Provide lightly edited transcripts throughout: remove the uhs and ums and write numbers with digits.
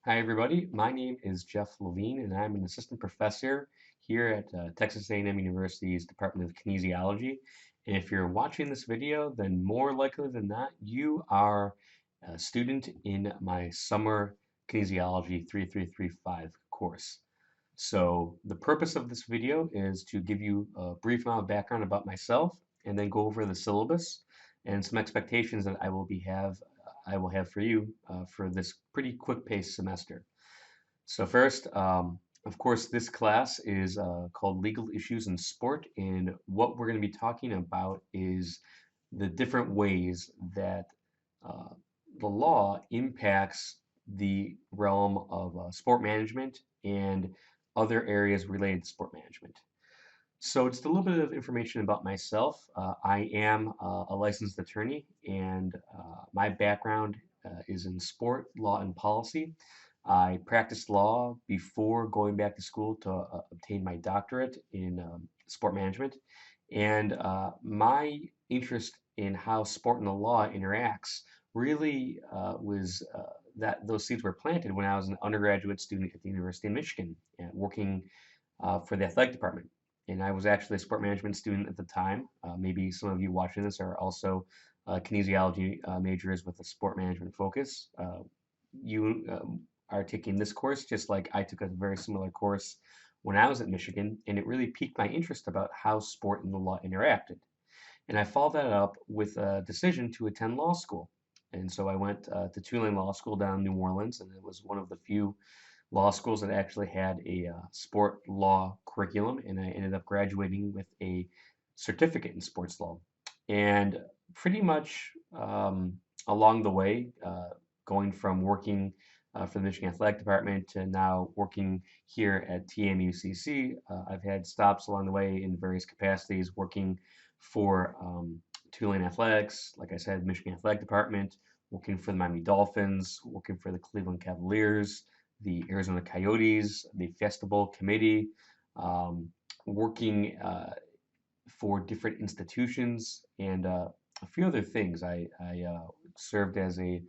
Hi, everybody. My name is Jeff Levine, and I'm an assistant professor here at Texas A&M University's Department of Kinesiology. And if you're watching this video, then more likely than not, you are a student in my summer kinesiology 3335 course. So the purpose of this video is to give you a brief amount of background about myself and then go over the syllabus and some expectations that I will have for you for this pretty quick-paced semester. So first, of course, this class is called Legal Issues in Sport, and what we're going to be talking about is the different ways that uh, the law impacts the realm of sport management and other areas related to sport management. So just a little bit of information about myself. I am a licensed attorney, and my background is in sport, law, and policy. I practiced law before going back to school to obtain my doctorate in sport management. And my interest in how sport and the law interacts really was that those seeds were planted when I was an undergraduate student at the University of Michigan, working for the athletic department. And I was actually a sport management student at the time. Maybe some of you watching this are also kinesiology majors with a sport management focus. You are taking this course just like I took a very similar course when I was at Michigan, and it really piqued my interest about how sport and the law interacted. And I followed that up with a decision to attend law school. And so I went to Tulane Law School down in New Orleans, and it was one of the few law schools that actually had a sport law curriculum, and I ended up graduating with a certificate in sports law. And pretty much along the way, going from working for the Michigan Athletic Department to now working here at TMUCC, I've had stops along the way in various capacities, working for Tulane Athletics, like I said, Michigan Athletic Department, working for the Miami Dolphins, working for the Cleveland Cavaliers, the Arizona Coyotes, the Festival Committee, working for different institutions, and a few other things. I served as a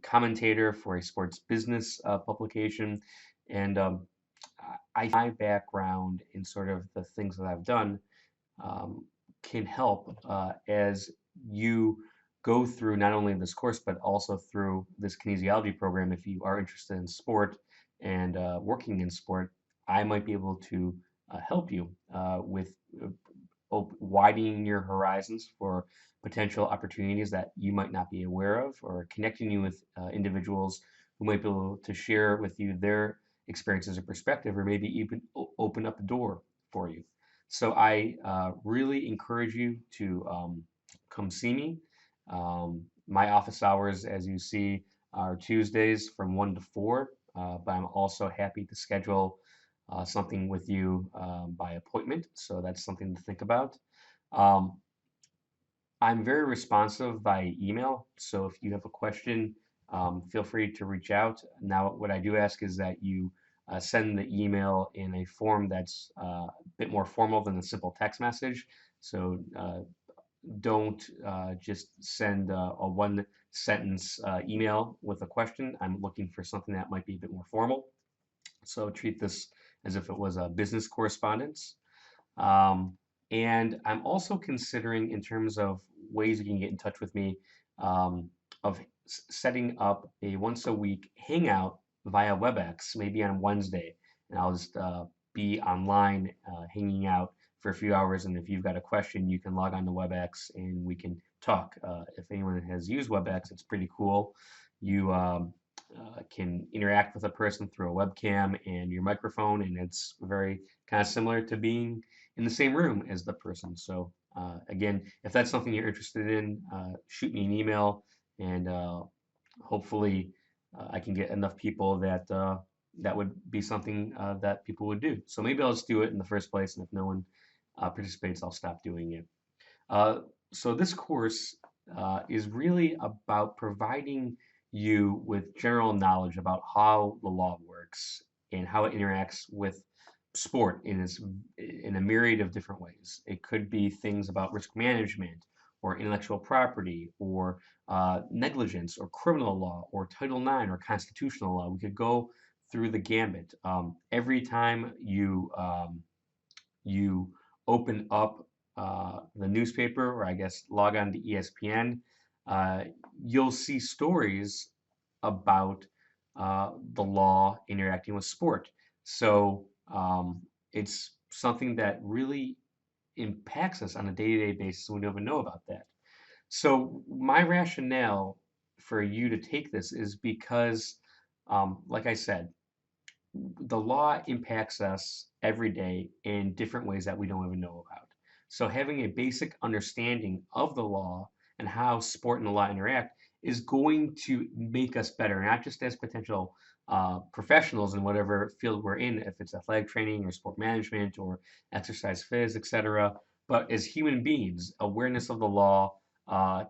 commentator for a sports business publication, and my background in sort of the things that I've done um, can help as you go through not only this course but also through this kinesiology program. If you are interested in sport and working in sport, I might be able to help you with widening your horizons for potential opportunities that you might not be aware of, or connecting you with individuals who might be able to share with you their experiences or perspective, or maybe even open up a door for you. So I really encourage you to come see me. My office hours, as you see, are Tuesdays from 1 to 4, but I'm also happy to schedule something with you by appointment. So that's something to think about. Um, I'm very responsive by email. So if you have a question, feel free to reach out. Now, what I do ask is that you send the email in a form that's a bit more formal than a simple text message. So don't just send a one sentence email with a question. I'm looking for something that might be a bit more formal. So treat this as if it was a business correspondence. Um, and I'm also considering, in terms of ways you can get in touch with me, um, of setting up a once a week hangout via WebEx, maybe on Wednesday. And I'll just be online hanging out for a few hours. And if you've got a question, you can log on to WebEx and we can talk. If anyone has used WebEx, it's pretty cool. You can interact with a person through a webcam and your microphone, and it's very kind of similar to being in the same room as the person. So again, if that's something you're interested in, shoot me an email, and hopefully I can get enough people that that would be something that people would do. So maybe I'll just do it in the first place, and if no one participates, I'll stop doing it. Uh, so this course is really about providing you with general knowledge about how the law works and how it interacts with sport in a myriad of different ways. It could be things about risk management or intellectual property, or negligence, or criminal law, or Title IX, or constitutional law. We could go through the gambit. Every time you open up the newspaper, or I guess log on to ESPN, uh, you'll see stories about the law interacting with sport. So it's something that really impacts us on a day-to-day basis. We don't even know about that. So my rationale for you to take this is because, like I said, the law impacts us every day in different ways that we don't even know about. So having a basic understanding of the law and how sport and the law interact is going to make us better, not just as potential professionals in whatever field we're in, if it's athletic training or sport management or exercise phys, etc., but as human beings. Awareness of the law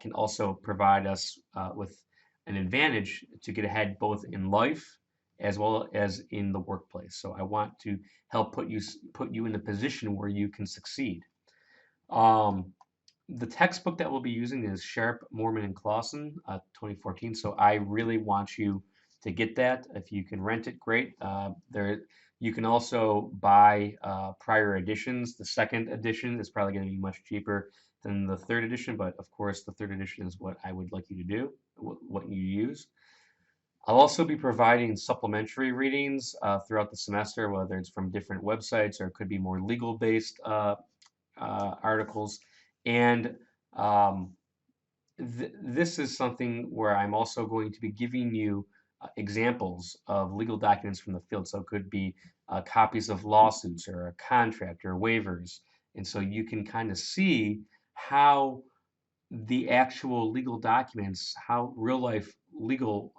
can also provide us with an advantage to get ahead both in life as well as in the workplace. So I want to help put you in a position where you can succeed. Um, the textbook that we'll be using is Sharp, Mormon, and Clausen, 2014. So I really want you to get that. If you can rent it, great. You can also buy prior editions. The second edition is probably going to be much cheaper than the third edition, but of course, the third edition is what I would like you to do, what you use. I'll also be providing supplementary readings throughout the semester, whether it's from different websites or it could be more legal-based articles. And um, this is something where I'm also going to be giving you examples of legal documents from the field. So it could be copies of lawsuits or a contract or waivers. And so you can kind of see how the actual legal documents, how real life legal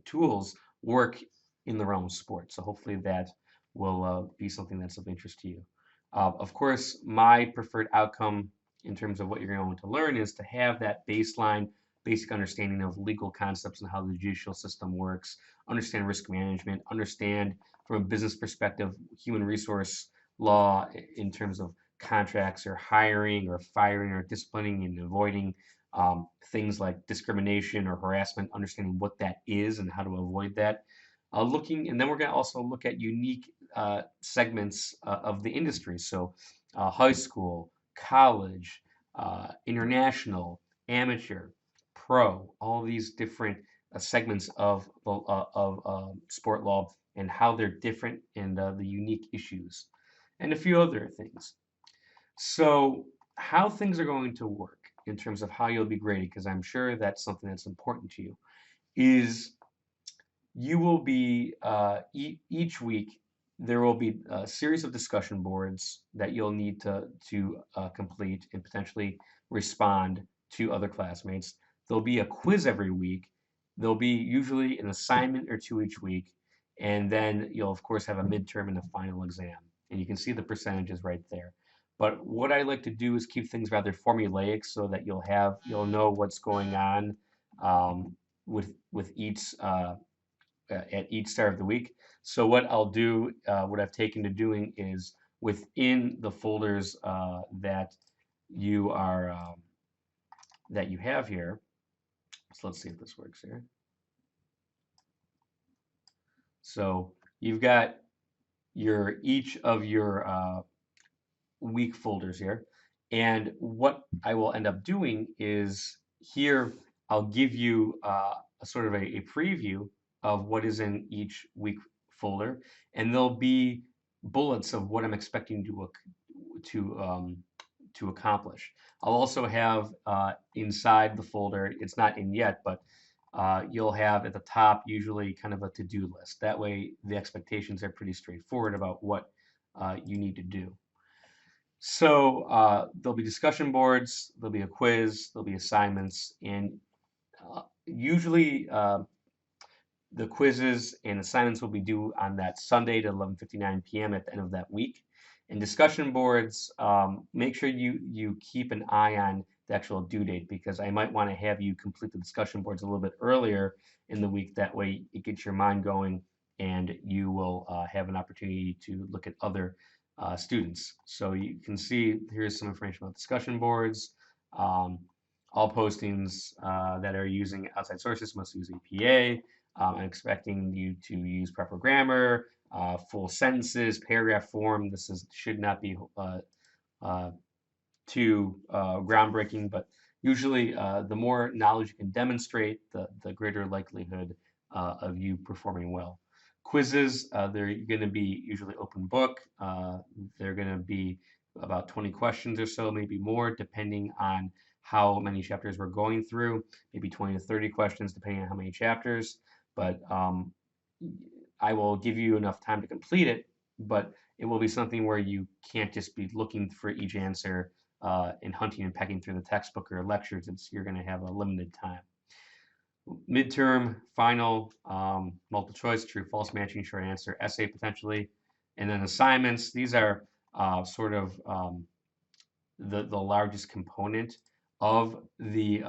tools work in the realm of sports. So hopefully that will be something that's of interest to you. Of course, my preferred outcome in terms of what you're going to learn is to have that baseline, basic understanding of legal concepts and how the judicial system works, understand risk management, understand from a business perspective, human resource law in terms of contracts or hiring or firing or disciplining and avoiding things like discrimination or harassment, understanding what that is and how to avoid that. And then we're going to also look at unique segments of the industry. So, high school, college, international, amateur, pro, all these different segments of sport law and how they're different and the unique issues, and a few other things. So, how things are going to work in terms of how you'll be graded, because I'm sure that's something that's important to you, is you will be each week there will be a series of discussion boards that you'll need to complete and potentially respond to other classmates. There'll be a quiz every week. There'll be usually an assignment or two each week, and then you'll of course have a midterm and a final exam. And you can see the percentages right there. But what I like to do is keep things rather formulaic so that you'll know what's going on with each at each start of the week. So what I'll do, what I've taken to doing is within the folders you are that you have here. So let's see if this works here. So you've got each of your week folders here, and what I will end up doing is here I'll give you a sort of a preview of what is in each week folder, and there'll be bullets of what I'm expecting to accomplish. I'll also have inside the folder, it's not in yet, but you'll have at the top usually kind of a to-do list. That way the expectations are pretty straightforward about what you need to do. So there'll be discussion boards, there'll be a quiz, there'll be assignments, and usually the quizzes and assignments will be due on that Sunday at 11:59 p.m. at the end of that week. And discussion boards, make sure you keep an eye on the actual due date, because I might want to have you complete the discussion boards a little bit earlier in the week. That way it gets your mind going and you will have an opportunity to look at other students. So you can see here's some information about discussion boards. All postings that are using outside sources must use APA. I'm expecting you to use proper grammar, full sentences, paragraph form. Should not be too groundbreaking, but usually the more knowledge you can demonstrate, the greater likelihood of you performing well. Quizzes, they're going to be usually open book. They're going to be about 20 questions or so, maybe more, depending on how many chapters we're going through, maybe 20 to 30 questions, depending on how many chapters. But I will give you enough time to complete it, but it will be something where you can't just be looking for each answer and hunting and pecking through the textbook or lectures. You're going to have a limited time. Midterm, final, multiple choice, true, false, matching, short answer, essay potentially, and then assignments. These are sort of the largest component of the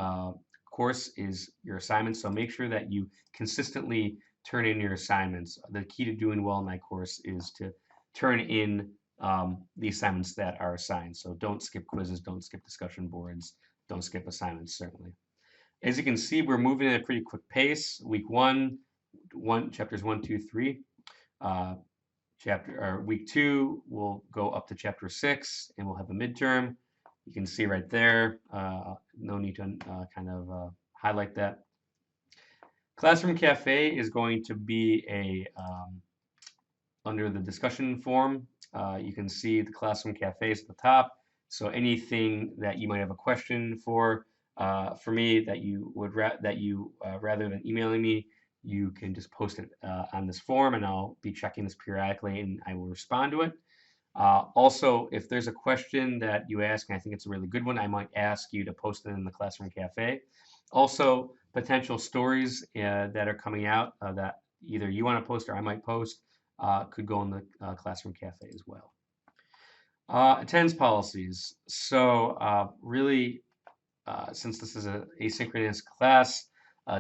course is your assignments. So make sure that you consistently turn in your assignments. The key to doing well in that course is to turn in the assignments that are assigned. So don't skip quizzes, don't skip discussion boards, don't skip assignments, certainly. As you can see, we're moving at a pretty quick pace. Week one, chapters 1, 2, 3. Week 2, we'll go up to chapter 6, and we'll have a midterm. You can see right there. No need to highlight that. Classroom Cafe is going to be under the discussion form. You can see the Classroom Cafe is at the top. So anything that you might have a question for me that you would rather than emailing me, you can just post it on this form, and I'll be checking this periodically, and I will respond to it. Also, if there's a question that you ask, and I think it's a really good one, I might ask you to post it in the Classroom Cafe. Also, potential stories that are coming out that either you want to post or I might post could go in the Classroom Cafe as well. Attendance policies. So really, since this is an asynchronous class,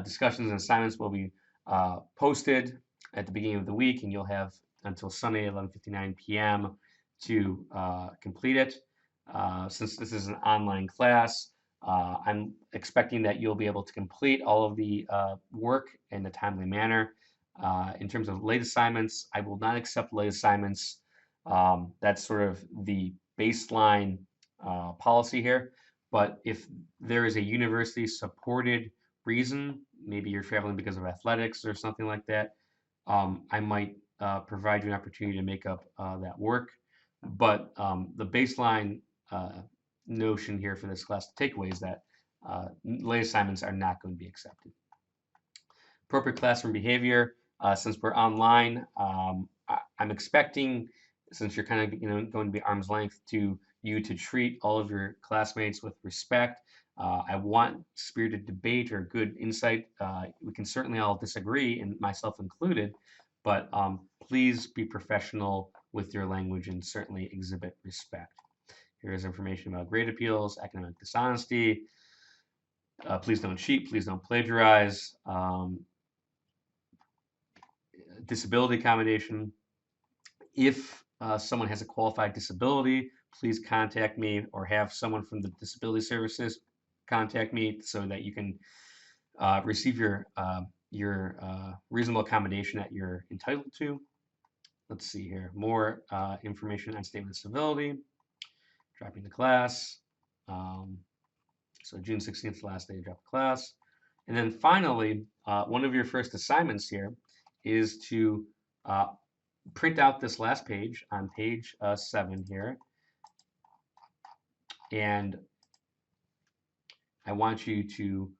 discussions and assignments will be posted at the beginning of the week, and you'll have until Sunday, 11:59 p.m. to complete it. Since this is an online class, I'm expecting that you'll be able to complete all of the work in a timely manner. In terms of late assignments, I will not accept late assignments. That's sort of the baseline policy here. But if there is a university supported reason, maybe you're traveling because of athletics or something like that, I might provide you an opportunity to make up that work. But the baseline notion here for this class to takeaway is that late assignments are not going to be accepted. Appropriate classroom behavior. Since we're online, I'm expecting, since you're kind of going to be arm's length, to treat all of your classmates with respect. I want spirited debate or good insight. We can certainly all disagree, and myself included, but please be professional with your language and certainly exhibit respect. Here is information about grade appeals, academic dishonesty. Please don't cheat. Please don't plagiarize. Disability accommodation. If someone has a qualified disability, please contact me or have someone from the disability services contact me so that you can receive your reasonable accommodation that you're entitled to. Let's see here. More information on statement of civility. Dropping the class. So June 16th, last day to drop the class. And then finally, one of your first assignments here is to print out this last page on page 7 here. And I want you to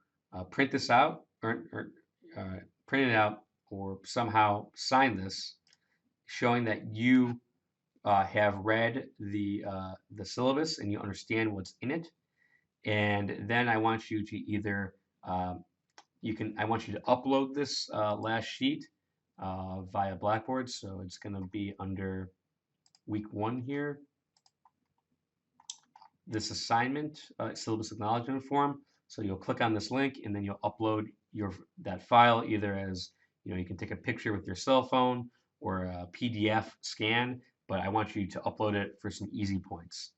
print this out or print it out or somehow sign this, showing that you have read the syllabus and you understand what's in it. And then I want you to either I want you to upload this last sheet via Blackboard. So it's going to be under week 1 here. This assignment, syllabus acknowledgement form. So you'll click on this link and then you'll upload that file either as, you can take a picture with your cell phone or a PDF scan, but I want you to upload it for some easy points.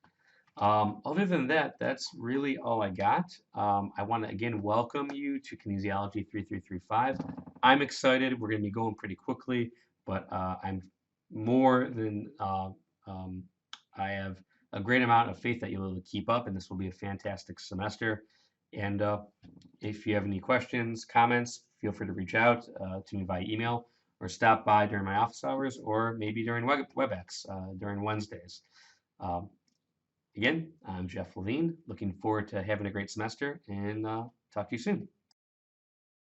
Other than that, that's really all I got. I want to again welcome you to Kinesiology 3335. I'm excited. We're going to be going pretty quickly, but I'm more than I have a great amount of faith that you'll be able to keep up, and this will be a fantastic semester. And if you have any questions, comments, feel free to reach out to me via email or stop by during my office hours or maybe during WebEx during Wednesdays. Um, Again, I'm Jeff Levine. Looking forward to having a great semester and talk to you soon.